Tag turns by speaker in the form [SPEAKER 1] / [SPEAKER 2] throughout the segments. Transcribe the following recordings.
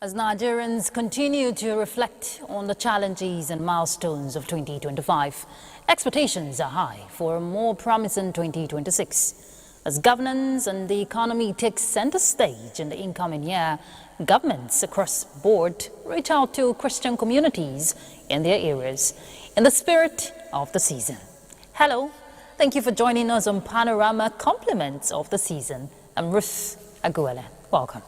[SPEAKER 1] As Nigerians continue to reflect on the challenges and milestones of 2025, expectations are high for a more promising 2026. As governance and the economy take center stage in the incoming year, governments across the board reach out to Christian communities in their areas in the spirit of the season. Hello, thank you for joining us on Panorama Compliments of the Season. I'm Ruth Aguela. Welcome.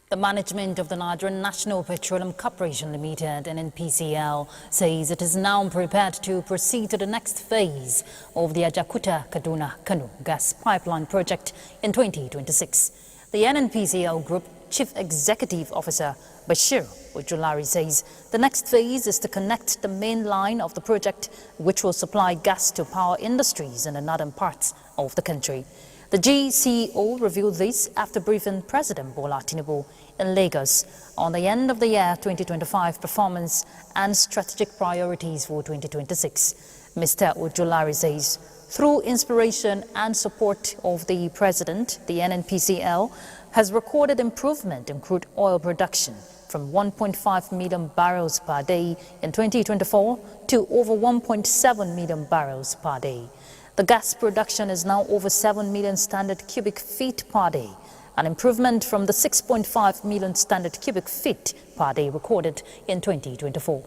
[SPEAKER 1] The management of the Nigerian National Petroleum Corporation Limited, NNPCL, says it is now prepared to proceed to the next phase of the Ajaokuta-Kaduna-Kano gas pipeline project in 2026. The NNPCL Group Chief Executive Officer Bashir Ojulari says the next phase is to connect the main line of the project, which will supply gas to power industries in the northern parts of the country. The GCO revealed this after briefing President Bola Tinubu in Lagos on the end of the year 2025 performance and strategic priorities for 2026. Mr. Ojulari says, through inspiration and support of the President, the NNPCL has recorded improvement in crude oil production from 1.5 million barrels per day in 2024 to over 1.7 million barrels per day. The gas production is now over 7 million standard cubic feet per day, an improvement from the 6.5 million standard cubic feet per day recorded in 2024.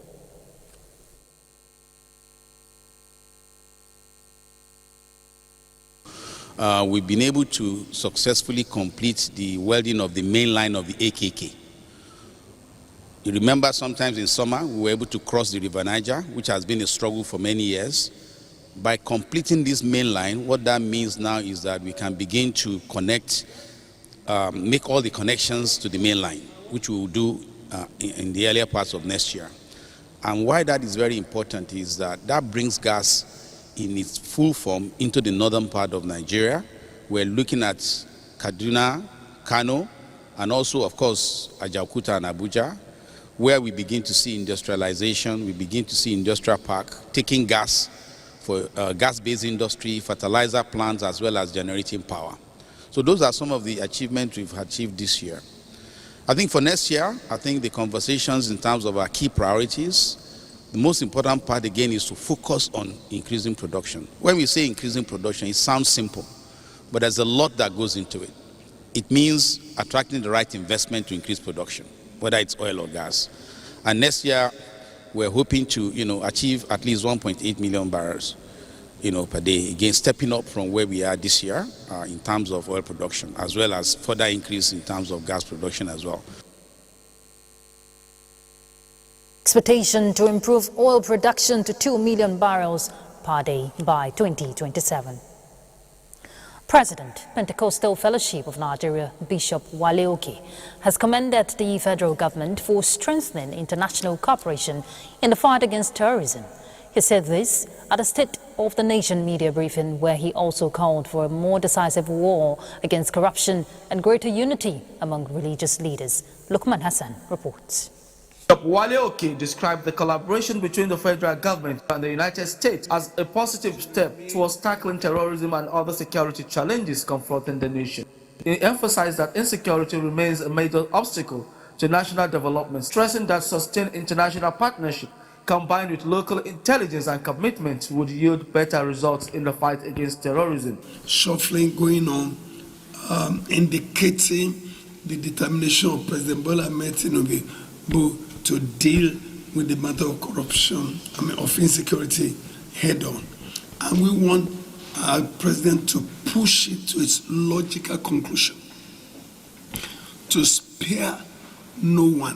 [SPEAKER 2] We've been able to successfully complete the welding of the main line of the AKK. You remember sometimes in summer we were able to cross the River Niger, which has been a struggle for many years. By completing this main line, what that means now is that we can begin to connect, make all the connections to the main line, which we will do in the earlier parts of next year. And why that is very important is that that brings gas in its full form into the northern part of Nigeria. We're looking at Kaduna, Kano, and also, of course, Ajaokuta and Abuja, where we begin to see industrialization, we begin to see industrial park taking gas for gas-based industry, fertilizer plants, as well as generating power. So those are some of the achievements we've achieved this year. I think for next year, I think the conversations in terms of our key priorities, the most important part again is to focus on increasing production. When we say increasing production, it sounds simple, but there's a lot that goes into it. It means attracting the right investment to increase production, whether it's oil or gas. And next year, we're hoping to, achieve at least 1.8 million barrels, per day. Again, stepping up from where we are this year in terms of oil production, as well as further increase in terms of gas production as well.
[SPEAKER 1] Expectation to improve oil production to 2 million barrels per day by 2027. President, Pentecostal Fellowship of Nigeria, Bishop Wale Oke, has commended the federal government for strengthening international cooperation in the fight against terrorism. He said this at a State of the Nation media briefing, where he also called for a more decisive war against corruption and greater unity among religious leaders. Lukman Hassan reports.
[SPEAKER 3] Bishop Wale Oke described the collaboration between the federal government and the United States as a positive step towards tackling terrorism and other security challenges confronting the nation. He emphasized that insecurity remains a major obstacle to national development, stressing that sustained international partnership combined with local intelligence and commitment would yield better results in the fight against terrorism.
[SPEAKER 4] Shuffling going on, indicating the determination of President Bola Ahmed Tinubu to deal with the matter of corruption, of insecurity head on. And we want our president to push it to its logical conclusion, to spare no one,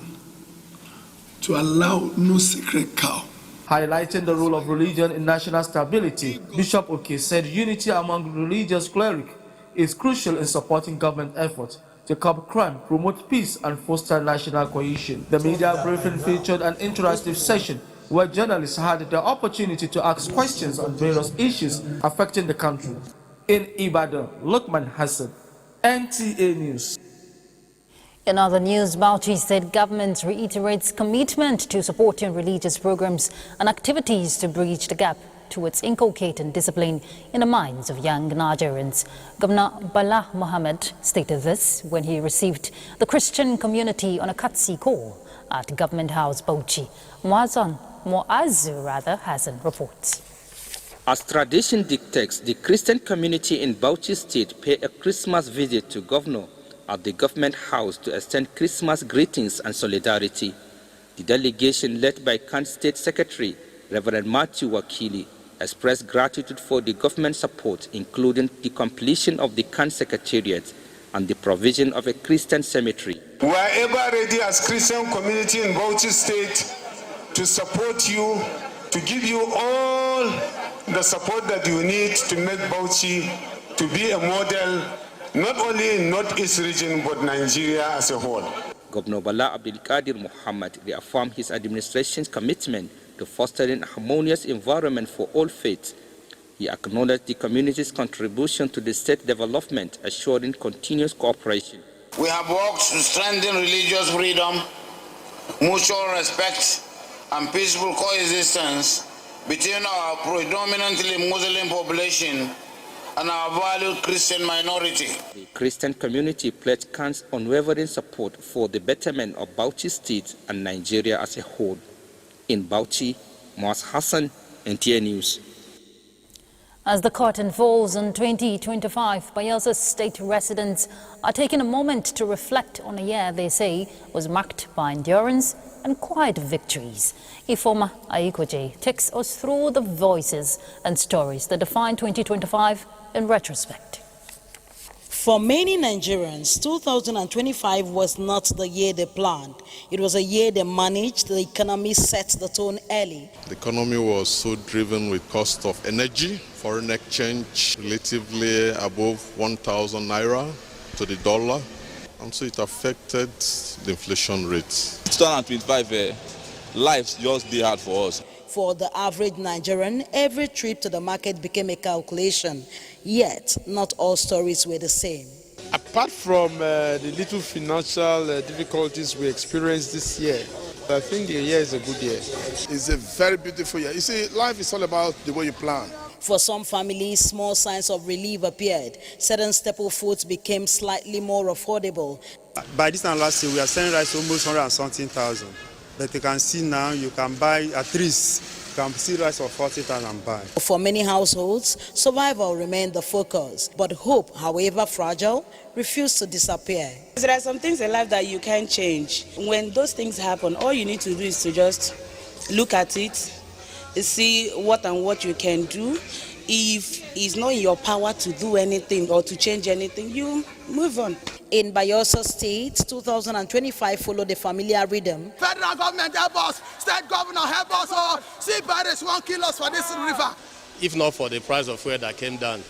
[SPEAKER 4] to allow no sacred cow.
[SPEAKER 3] Highlighting the role of religion in national stability, Bishop Oke said unity among religious clerics is crucial in supporting government efforts to curb crime, promote peace, and foster national cohesion. The media briefing featured an interactive session where journalists had the opportunity to ask questions on various issues affecting the country. In Ibadan, Lukman Hassan, NTA News.
[SPEAKER 1] In other news, Bauchi State Government reiterates commitment to supporting religious programs and activities to bridge the gap towards inculcating discipline in the minds of young Nigerians. Governor Bala Mohammed stated this when he received the Christian community on a courtesy call at Government House, Bauchi. Muazzu Hassan reports.
[SPEAKER 5] As tradition dictates, the Christian community in Bauchi State pay a Christmas visit to Governor at the Government House to extend Christmas greetings and solidarity. The delegation, led by Kant State Secretary Reverend Matthew Wakili, expressed gratitude for the government support, including the completion of the Kant Secretariat and the provision of a Christian cemetery.
[SPEAKER 6] We are ever ready as Christian community in Bauchi State to support you, to give you all the support that you need to make Bauchi to be a model, not only in Northeast region, but Nigeria as a whole.
[SPEAKER 5] Governor Bala Abdulkadir Muhammad reaffirmed his administration's commitment to fostering a harmonious environment for all faiths. He acknowledged the community's contribution to the state development, assuring continuous cooperation.
[SPEAKER 7] We have worked to strengthen religious freedom, mutual respect, and peaceful coexistence between our predominantly Muslim population and our valued Christian minority.
[SPEAKER 5] The Christian community pledged Kant's unwavering support for the betterment of Bauchi State and Nigeria as a whole. In Bauchi, Muaz Hassan, NTA News.
[SPEAKER 1] As the curtain falls on 2025, Bayelsa State residents are taking a moment to reflect on a year they say was marked by endurance and quiet victories. Ifoma Aikwaje takes us through the voices and stories that define 2025 in retrospect.
[SPEAKER 8] For many Nigerians, 2025 was not the year they planned. It was a year they managed. The economy set the tone early.
[SPEAKER 9] The economy was so driven with cost of energy, foreign exchange relatively above 1,000 naira to the dollar, and so it affected the inflation rate.
[SPEAKER 10] 2025, life just be hard for us.
[SPEAKER 8] For the average Nigerian, every trip to the market became a calculation. Yet, not all stories were the same.
[SPEAKER 11] Apart from the little financial difficulties we experienced this year, I think the year is a good year.
[SPEAKER 12] It's a very beautiful year. You see, life is all about the way you plan.
[SPEAKER 8] For some families, small signs of relief appeared. Certain staple foods became slightly more affordable.
[SPEAKER 13] By this time last year, we are selling rice almost 100,000. But you can see now, you can buy at least, you can see rice for 40,000 and buy.
[SPEAKER 8] For many households, survival remained the focus. But hope, however fragile, refused to disappear.
[SPEAKER 14] There are some things in life that you can't change. When those things happen, all you need to do is to just look at it, see what you can do. If it's not in your power to do anything or to change anything, you move on.
[SPEAKER 8] In Bayelsa State, 2025 followed the familiar rhythm.
[SPEAKER 12] Federal government help us, state governor help us, or sea pirates won't kill us for this river.
[SPEAKER 15] If not for the price of fuel that came down,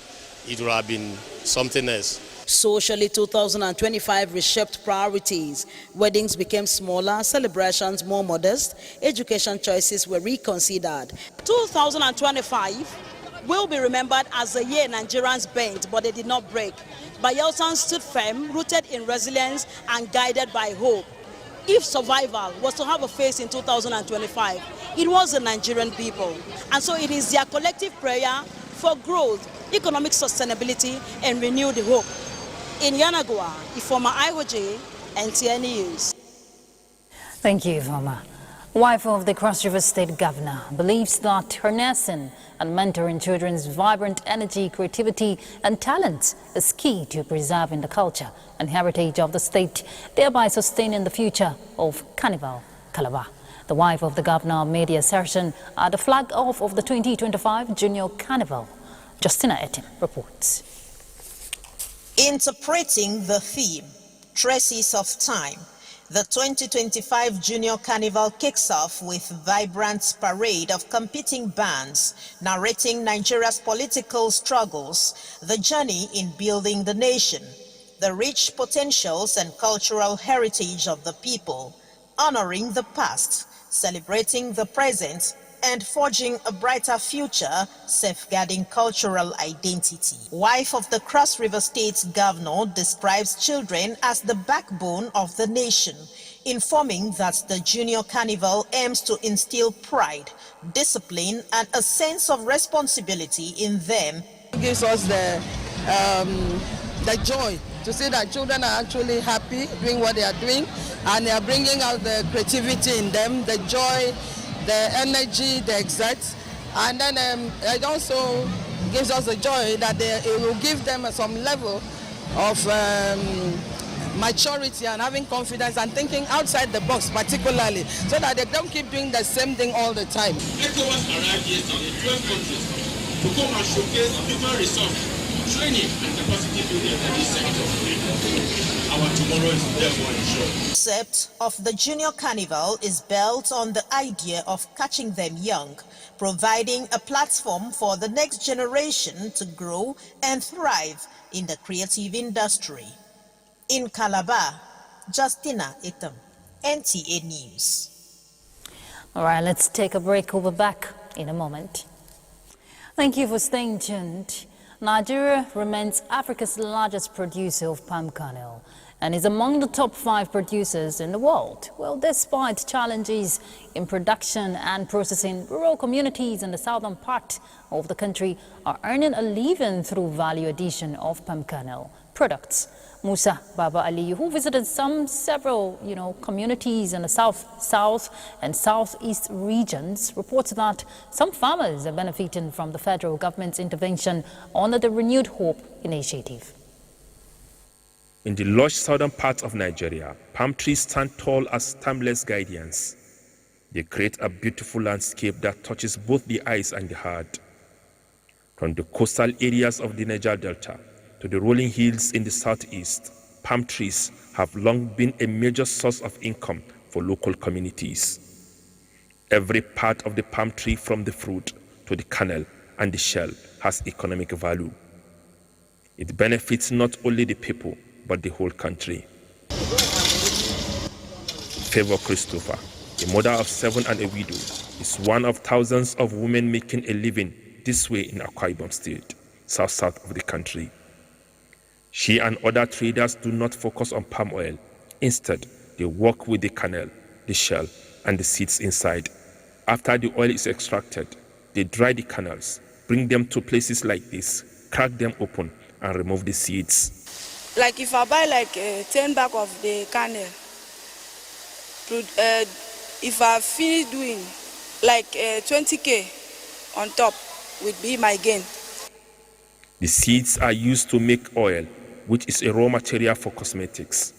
[SPEAKER 15] it would have been something else.
[SPEAKER 8] Socially, 2025 reshaped priorities. Weddings became smaller, celebrations more modest, education choices were reconsidered.
[SPEAKER 16] 2025 will be remembered as a year Nigerians bent, but they did not break. Bayelsans stood firm, rooted in resilience and guided by hope. If survival was to have a face in 2025, it was the Nigerian people. And so it is their collective prayer for growth, economic sustainability, and renewed hope. In Yanagua, Ifoma Aikwaje, NTA News.
[SPEAKER 1] Thank you, Ifoma. Wife of the Cross River State Governor believes that harnessing and mentoring children's vibrant energy, creativity and talents is key to preserving the culture and heritage of the state, thereby sustaining the future of Carnival Calabar. The wife of the governor made the assertion at the flag-off of the 2025 Junior Carnival. Justina Etim reports.
[SPEAKER 17] Interpreting the theme, Traces of Time, the 2025 Junior Carnival kicks off with vibrant parade of competing bands narrating Nigeria's political struggles, the journey in building the nation, the rich potentials and cultural heritage of the people, honoring the past, celebrating the present, and forging a brighter future, safeguarding cultural identity. Wife of the Cross River State's governor describes children as the backbone of the nation, informing that the Junior Carnival aims to instill pride, discipline, and a sense of responsibility in them.
[SPEAKER 18] It gives us the joy to see that children are actually happy doing what they are doing, and they are bringing out the creativity in them, the joy, the energy they exert, and then it also gives us the joy that it will give them some level of maturity and having confidence and thinking outside the box, particularly, so that they don't keep doing the same thing all the time.
[SPEAKER 19] ECOWAS arrived yesterday, 12 countries, to come and showcase human resource, training and capacity building in this sector. Our tomorrow is therefore ensured.
[SPEAKER 17] The concept of the Junior Carnival is built on the idea of catching them young, providing a platform for the next generation to grow and thrive in the creative industry. In Calabar, Justina Etam, NTA News.
[SPEAKER 1] All right, let's take a break. We'll be back in a moment. Thank you for staying tuned. Nigeria remains Africa's largest producer of palm kernel and is among the top 5 producers in the world. Well, despite challenges in production and processing, rural communities in the southern part of the country are earning a living through value addition of palm kernel products. Musa Baba Ali, who visited several communities in the south and southeast regions, reports that some farmers are benefiting from the federal government's intervention under the Renewed Hope initiative.
[SPEAKER 20] In the lush southern part of Nigeria, palm trees stand tall as timeless guardians. They create a beautiful landscape that touches both the eyes and the heart. From the coastal areas of the Niger Delta to the rolling hills in the southeast, palm trees have long been a major source of income for local communities. Every part of the palm tree, from the fruit to the kernel and the shell, has economic value. It benefits not only the people, but the whole country. Favor Christopher, a mother of 7 and a widow, is one of thousands of women making a living this way in Akwa Ibom State, south of the country. She and other traders do not focus on palm oil. Instead, they work with the kernel, the shell, and the seeds inside. After the oil is extracted, they dry the kernels, bring them to places like this, crack them open, and remove the seeds.
[SPEAKER 14] Like if I buy like 10 bag of the kernel, if I finish doing like 20K on top, would be my gain.
[SPEAKER 20] The seeds are used to make oil, which is a raw material for cosmetics.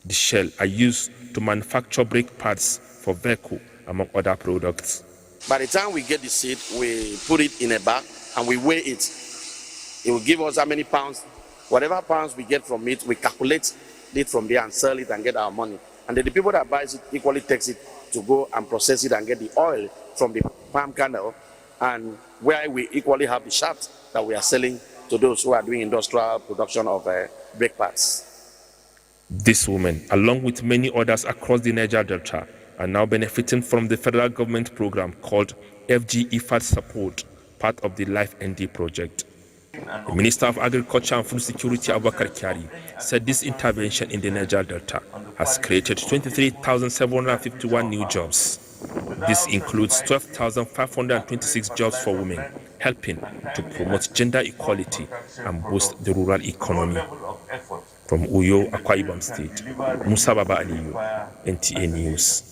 [SPEAKER 20] The shell are used to manufacture brake pads for vehicle, among other products.
[SPEAKER 21] By the time we get the seed, we put it in a bag and we weigh it. It will give us how many pounds. Whatever pounds we get from it, we calculate it from there and sell it and get our money. And then the people that buys it equally takes it to go and process it and get the oil from the palm kernel, and where we equally have the shaft that we are selling to those who are doing industrial production of brake pads.
[SPEAKER 20] This woman, along with many others across the Niger Delta, are now benefiting from the federal government program called FG IFAD Support, part of the Life ND project. The Minister of Agriculture and Food Security, Abubakar Kyari, said this intervention in the Niger Delta has created 23,751 new jobs. This includes 12,526 jobs for women, helping to promote gender equality and boost the rural economy. From Uyo, Akwa Ibom State, Musa Baba Aliyu, NTA News.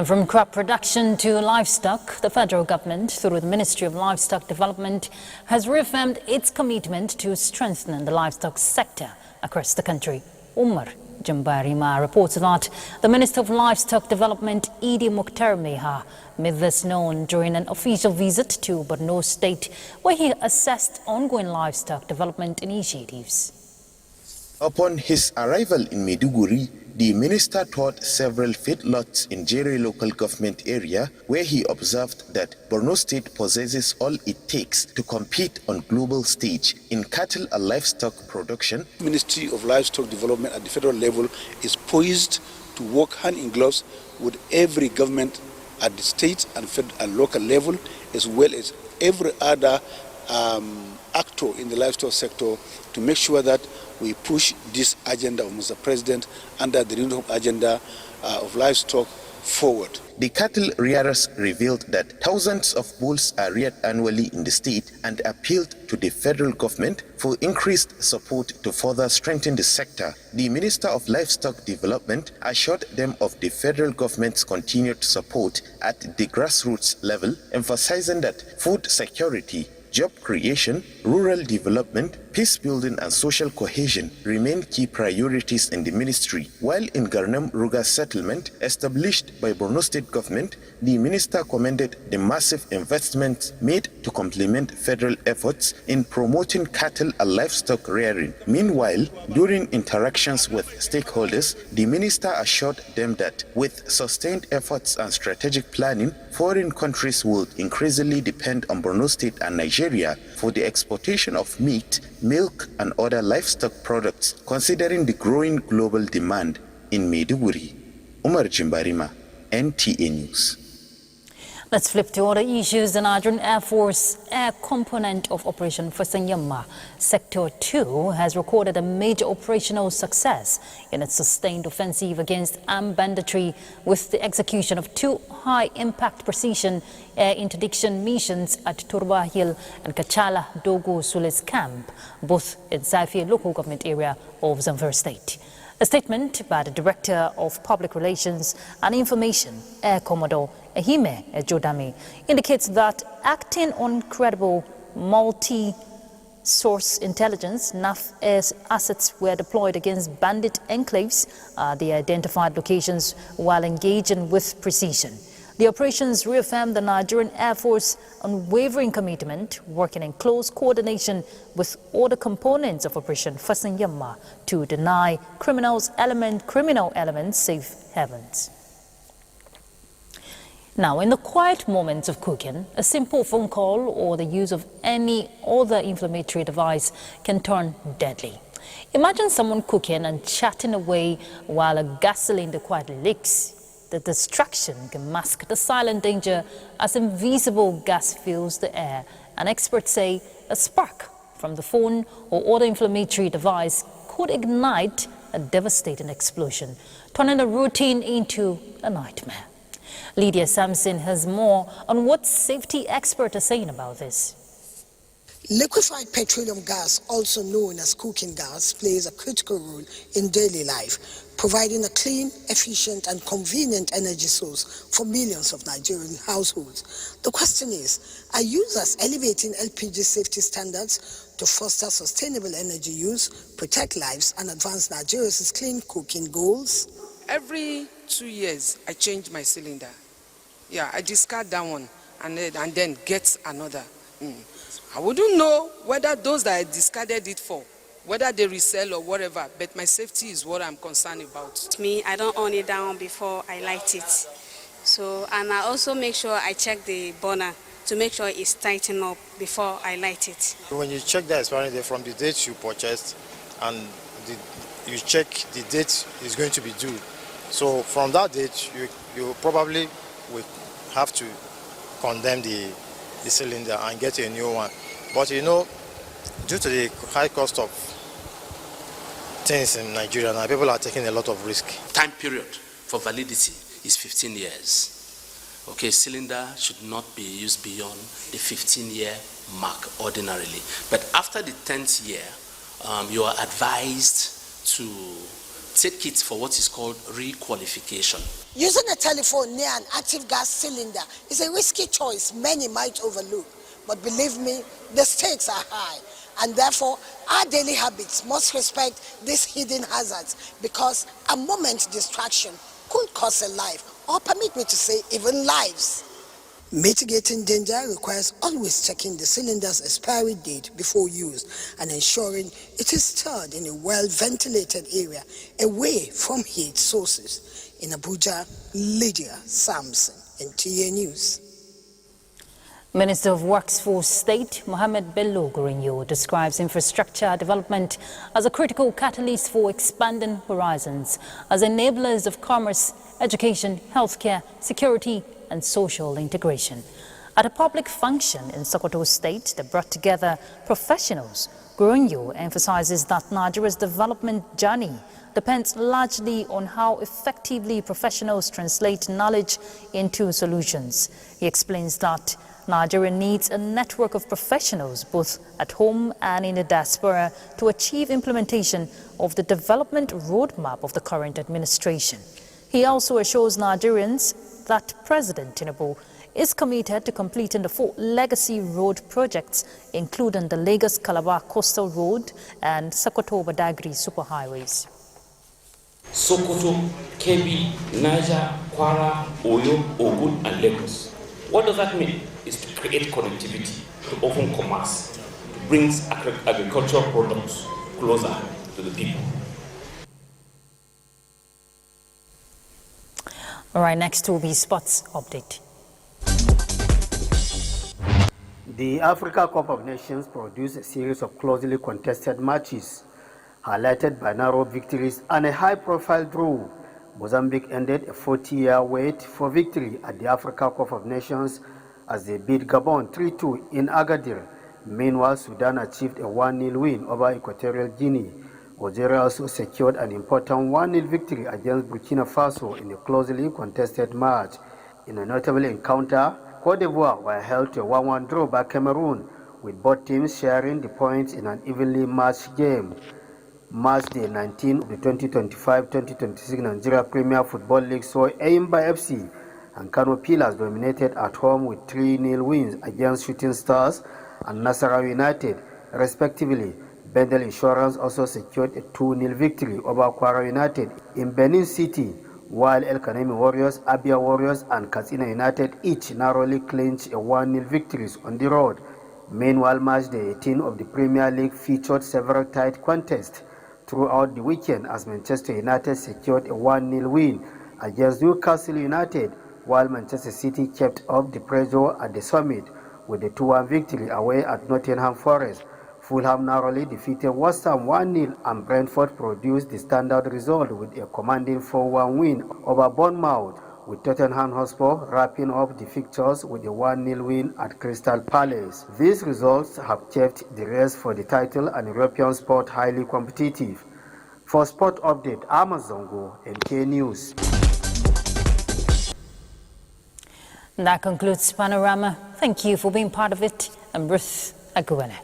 [SPEAKER 1] From crop production to livestock, the federal government, through the Ministry of Livestock Development, has reaffirmed its commitment to strengthening the livestock sector across the country. Umar Jambarima reports that the Minister of Livestock Development, Idi Mukhtar Meha, made this known during an official visit to Borno State, where he assessed ongoing livestock development initiatives.
[SPEAKER 22] Upon his arrival in Maiduguri, the minister toured several feedlots in Jere local government area, where he observed that Borno State possesses all it takes to compete on global stage in cattle and livestock production.
[SPEAKER 23] Ministry of Livestock Development at the federal level is poised to work hand in gloves with every government at the state and local level, as well as every other actor in the livestock sector, to make sure that we push this agenda of Mr. President under the renewed agenda of livestock forward.
[SPEAKER 22] The cattle rearers revealed that thousands of bulls are reared annually in the state and appealed to the federal government for increased support to further strengthen the sector. The Minister of Livestock Development assured them of the federal government's continued support at the grassroots level, emphasizing that food security, job creation, rural development, peace building and social cohesion remain key priorities in the ministry. While in Garnam Ruga settlement established by Borno State government, the minister commended the massive investments made to complement federal efforts in promoting cattle and livestock rearing. Meanwhile, during interactions with stakeholders, the minister assured them that with sustained efforts and strategic planning, foreign countries will increasingly depend on Borno State and Nigeria for the exportation of meat, milk and other livestock products, considering the growing global demand in Maiduguri. Umar Jimbarima, NTA News.
[SPEAKER 1] Let's flip to other issues. The Nigerian Air Force air component of Operation Fasanyama Sector 2 has recorded a major operational success in its sustained offensive against armed banditry with the execution of 2 high-impact precision air interdiction missions at Turba Hill and Kachala Dogo Sules Camp, both in Saifi local government area of Zamfara State. A statement by the Director of Public Relations and Information, Air Commodore Ehime Ejodami, indicates that acting on credible multi-source intelligence, NAF Air's assets were deployed against bandit enclaves at the identified locations while engaging with precision. The operations reaffirmed the Nigerian Air Force unwavering commitment, working in close coordination with all the components of Operation Fasanyama to deny criminal elements safe havens. Now, in the quiet moments of cooking, a simple phone call or the use of any other inflammatory device can turn deadly. Imagine someone cooking and chatting away while a gas cylinder quietly leaks. The distraction can mask the silent danger as invisible gas fills the air. And experts say a spark from the phone or other inflammatory device could ignite a devastating explosion, turning a routine into a nightmare. Lydia Sampson has more on what safety experts are saying about this.
[SPEAKER 2] Liquefied petroleum gas, also known as cooking gas, plays a critical role in daily life, providing a clean, efficient and convenient energy source for millions of Nigerian households. The question is, are users elevating LPG safety standards to foster sustainable energy use, protect lives and advance Nigeria's clean cooking goals?
[SPEAKER 3] Every 2 years, I change my cylinder. Yeah, I discard that one and then get another. I wouldn't know whether those that I discarded it for, whether they resell or whatever, but my safety is what I'm concerned about.
[SPEAKER 4] Me, I don't own it down before I light it. So, and I also make sure I check the burner to make sure it's tightened up before I light it.
[SPEAKER 24] When you check the expiry date from the date you purchased and you check the date is going to be due. So from that date, you probably will have to condemn the cylinder and get a new one. But you know, due to the high cost of things in Nigeria now, people are taking a lot of risk.
[SPEAKER 25] Time period for validity is 15 years. Okay, cylinder should not be used beyond the 15-year mark ordinarily. But after the 10th year, you are advised to take it for what is called requalification.
[SPEAKER 2] Using a telephone near an active gas cylinder is a risky choice many might overlook. But believe me, the stakes are high. And therefore, our daily habits must respect these hidden hazards because a moment's distraction could cost a life, or permit me to say, even lives. Mitigating danger requires always checking the cylinder's expiry date before use and ensuring it is stored in a well-ventilated area away from heat sources. In Abuja, Lydia Sampson, NTA News.
[SPEAKER 1] Minister of Works for State, Mohammed Bello Gorinyo, describes infrastructure development as a critical catalyst for expanding horizons, as enablers of commerce, education, healthcare, security and social integration. At a public function in Sokoto State that brought together professionals, Goronyo emphasizes that Nigeria's development journey depends largely on how effectively professionals translate knowledge into solutions. He explains that Nigeria needs a network of professionals both at home and in the diaspora to achieve implementation of the development roadmap of the current administration. He also assures Nigerians that President Tinubu is committed to completing the 4 legacy road projects, including the Lagos-Calabar Coastal Road and Sokoto-Badagry superhighways.
[SPEAKER 5] Sokoto, Kebbi, Niger, Kwara, Oyo, Ogun, and Lagos. What does that mean? Is to create connectivity, to open commerce, to bring agricultural products closer to the people.
[SPEAKER 1] All right, next will be sports update.
[SPEAKER 6] The Africa Cup of Nations produced a series of closely contested matches, highlighted by narrow victories and a high-profile draw. Mozambique ended a 40-year wait for victory at the Africa Cup of Nations as they beat Gabon 3-2 in Agadir. Meanwhile, Sudan achieved a 1-0 win over Equatorial Guinea. Algeria also secured an important 1-0 victory against Burkina Faso in a closely contested match. In a notable encounter, Cote d'Ivoire were held to a 1-1 draw by Cameroon, with both teams sharing the points in an evenly matched game. Match day 19 of the 2025-2026 Nigeria Premier Football League saw Enyimba FC and Kano Pillars dominated at home with 3-0 wins against Shooting Stars and Nasarawa United, respectively. Bendel Insurance also secured a 2-0 victory over Kwara United in Benin City, while El Kanemi Warriors, Abia Warriors, and Katsina United each narrowly clinched a 1-0 victories on the road. Meanwhile, match day 18 of the Premier League featured several tight contests throughout the weekend as Manchester United secured a 1-0 win against Newcastle United, while Manchester City kept up the pressure at the Summit with a 2-1 victory away at Nottingham Forest. Fulham narrowly defeated West Ham 1-0 and Brentford produced the standout result with a commanding 4-1 win over Bournemouth, with Tottenham Hotspur wrapping up the fixtures with a 1-0 win at Crystal Palace. These results have kept the race for the title and European sport highly competitive. For Sport Update, Amazongo, NK News.
[SPEAKER 1] That concludes Panorama. Thank you for being part of it. I'm Ruth Aguene.